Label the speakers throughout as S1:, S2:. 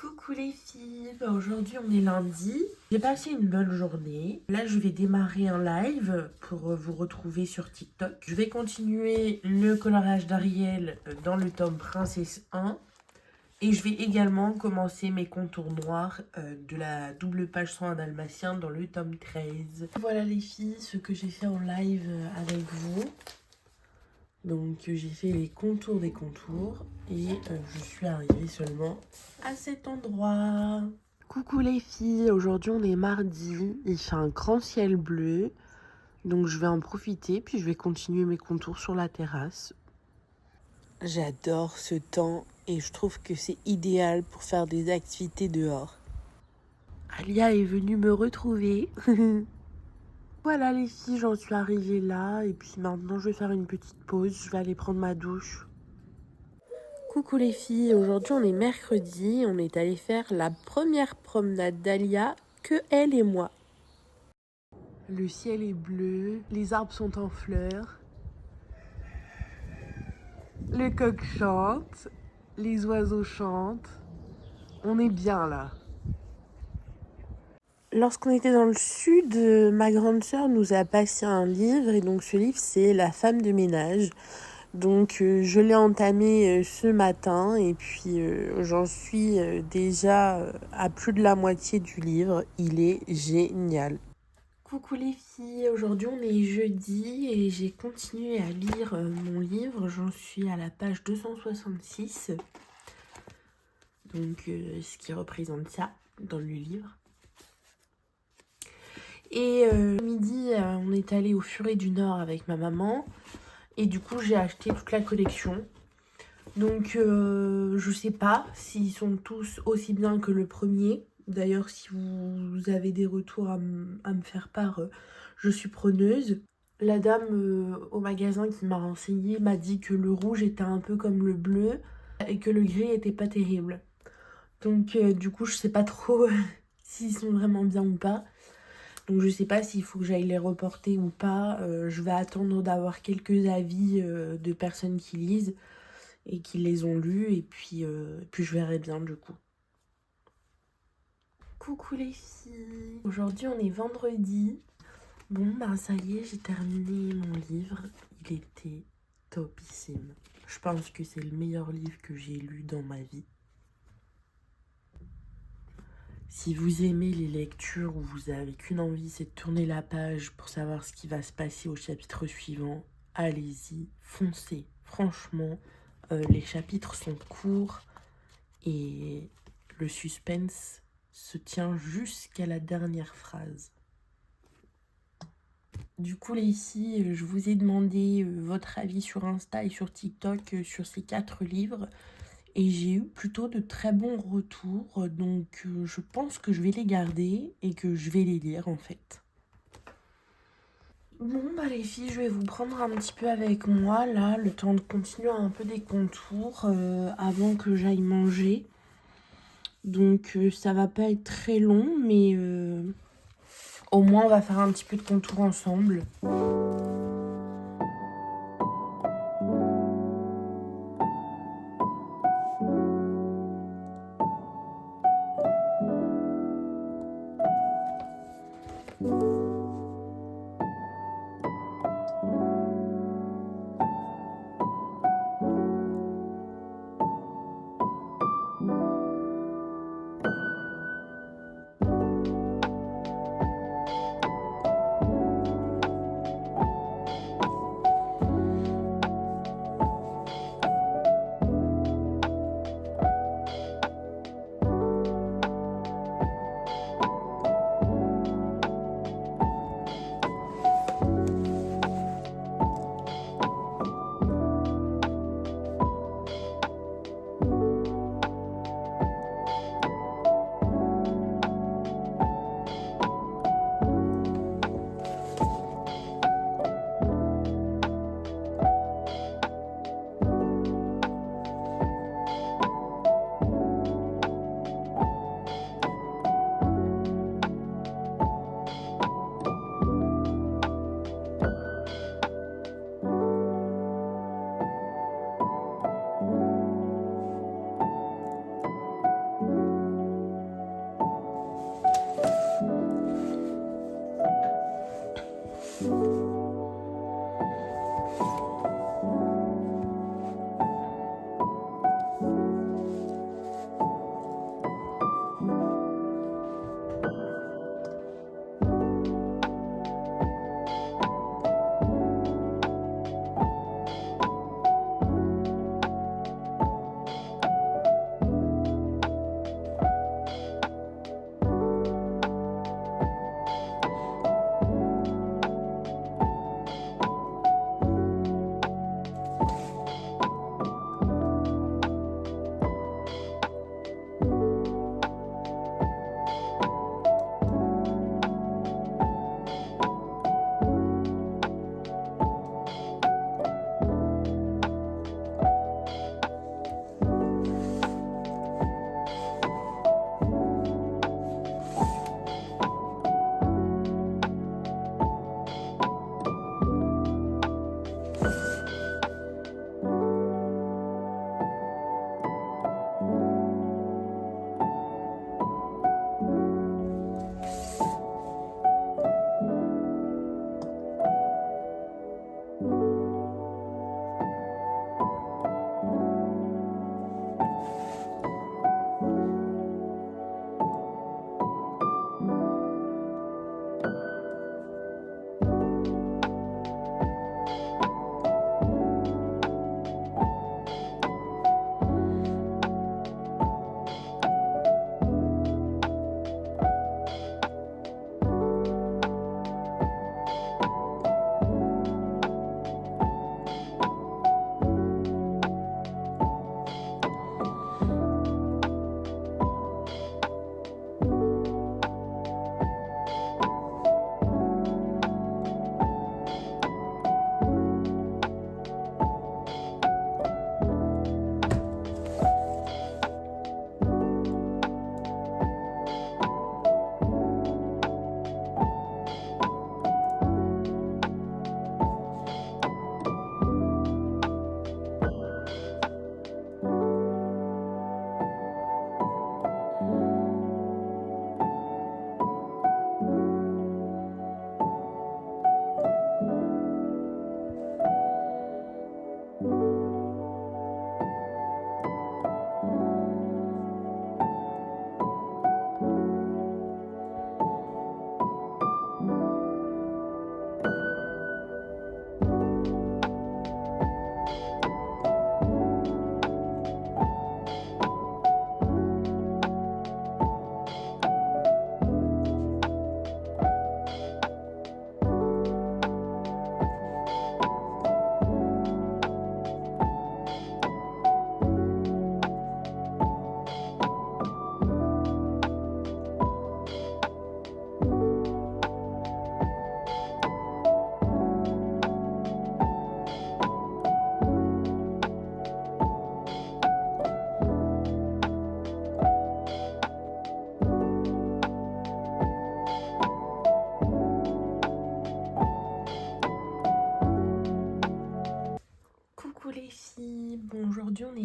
S1: Coucou les filles, aujourd'hui on est lundi, j'ai passé une bonne journée. Là je vais démarrer un live pour vous retrouver sur TikTok. Je vais continuer le coloriage d'Ariel dans le tome Princesse 1. Et je vais également commencer mes contours noirs de la double page 101 dalmatien dans le tome 13. Voilà les filles, ce que j'ai fait en live avec vous. Donc j'ai fait les contours des contours et je suis arrivée seulement à cet endroit. Coucou les filles, aujourd'hui on est mardi, il fait un grand ciel bleu. Donc je vais en profiter puis je vais continuer mes contours sur la terrasse. J'adore ce temps et je trouve que c'est idéal pour faire des activités dehors. Alia est venue me retrouver. Voilà les filles, j'en suis arrivée là et puis maintenant je vais faire une petite pause, je vais aller prendre ma douche. Coucou les filles, aujourd'hui on est mercredi, on est allé faire la première promenade d'Alia, que elle et moi. Le ciel est bleu, les arbres sont en fleurs, le coq chante, les oiseaux chantent, on est bien là. Lorsqu'on était dans le sud, ma grande sœur nous a passé un livre et donc ce livre c'est La femme de ménage. Donc je l'ai entamé ce matin et puis j'en suis déjà à plus de la moitié du livre. Il est génial. Coucou les filles, aujourd'hui on est jeudi et j'ai continué à lire mon livre. J'en suis à la page 266. Donc ce qui représente ça dans le livre. Et midi, on est allé au Furet du Nord avec ma maman. Et du coup, j'ai acheté toute la collection. Donc, je sais pas s'ils sont tous aussi bien que le premier. D'ailleurs, si vous avez des retours à me faire part, je suis preneuse. La dame au magasin qui m'a renseigné m'a dit que le rouge était un peu comme le bleu et que le gris était pas terrible. Donc, du coup, je sais pas trop s'ils sont vraiment bien ou pas. Donc je sais pas s'il faut que j'aille les reporter ou pas. Je vais attendre d'avoir quelques avis de personnes qui lisent et qui les ont lus. Et puis je verrai bien du coup. Coucou les filles. Aujourd'hui on est vendredi. Bon bah ça y est, j'ai terminé mon livre. Il était topissime. Je pense que c'est le meilleur livre que j'ai lu dans ma vie. Si vous aimez les lectures où vous avez qu'une envie, c'est de tourner la page pour savoir ce qui va se passer au chapitre suivant, allez-y, foncez. Franchement, les chapitres sont courts et le suspense se tient jusqu'à la dernière phrase. Du coup les filles, je vous ai demandé votre avis sur Insta et sur TikTok sur ces 4 livres. Et j'ai eu plutôt de très bons retours, donc je pense que je vais les garder et que je vais les lire en fait. Bon bah les filles, je vais vous prendre un petit peu avec moi là, le temps de continuer un peu des contours avant que j'aille manger. Donc ça va pas être très long, mais au moins on va faire un petit peu de contours ensemble.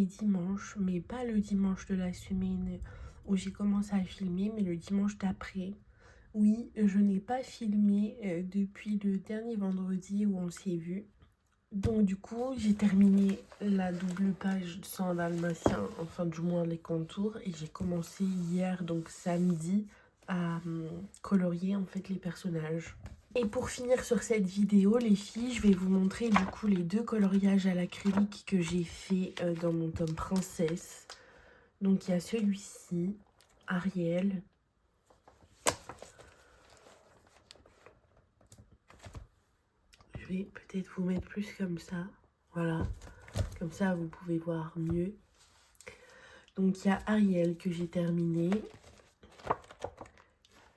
S1: dimanche, mais pas le dimanche de la semaine où j'ai commencé à filmer, mais le dimanche d'après. Oui, je n'ai pas filmé depuis le dernier vendredi où on s'est vu. Donc du coup, j'ai terminé la double page sans dalmatien, enfin du moins les contours, et j'ai commencé hier, donc samedi, à colorier en fait les personnages. Et pour finir sur cette vidéo, les filles, je vais vous montrer du coup les 2 coloriages à l'acrylique que j'ai fait dans mon tome princesse. Donc il y a celui-ci, Ariel. Je vais peut-être vous mettre plus comme ça, voilà. Comme ça, vous pouvez voir mieux. Donc, il y a Ariel que j'ai terminé.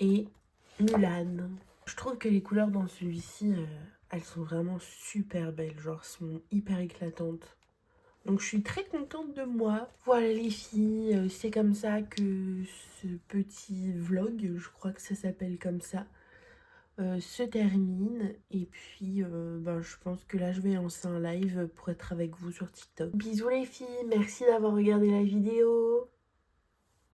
S1: Et Mulan. Je trouve que les couleurs dans celui-ci, elles sont vraiment super belles. Genre, sont hyper éclatantes. Donc, je suis très contente de moi. Voilà les filles, c'est comme ça que ce petit vlog, je crois que ça s'appelle comme ça, se termine. Et puis je pense que là je vais lancer un live pour être avec vous sur TikTok. Bisous les filles, merci d'avoir regardé la vidéo.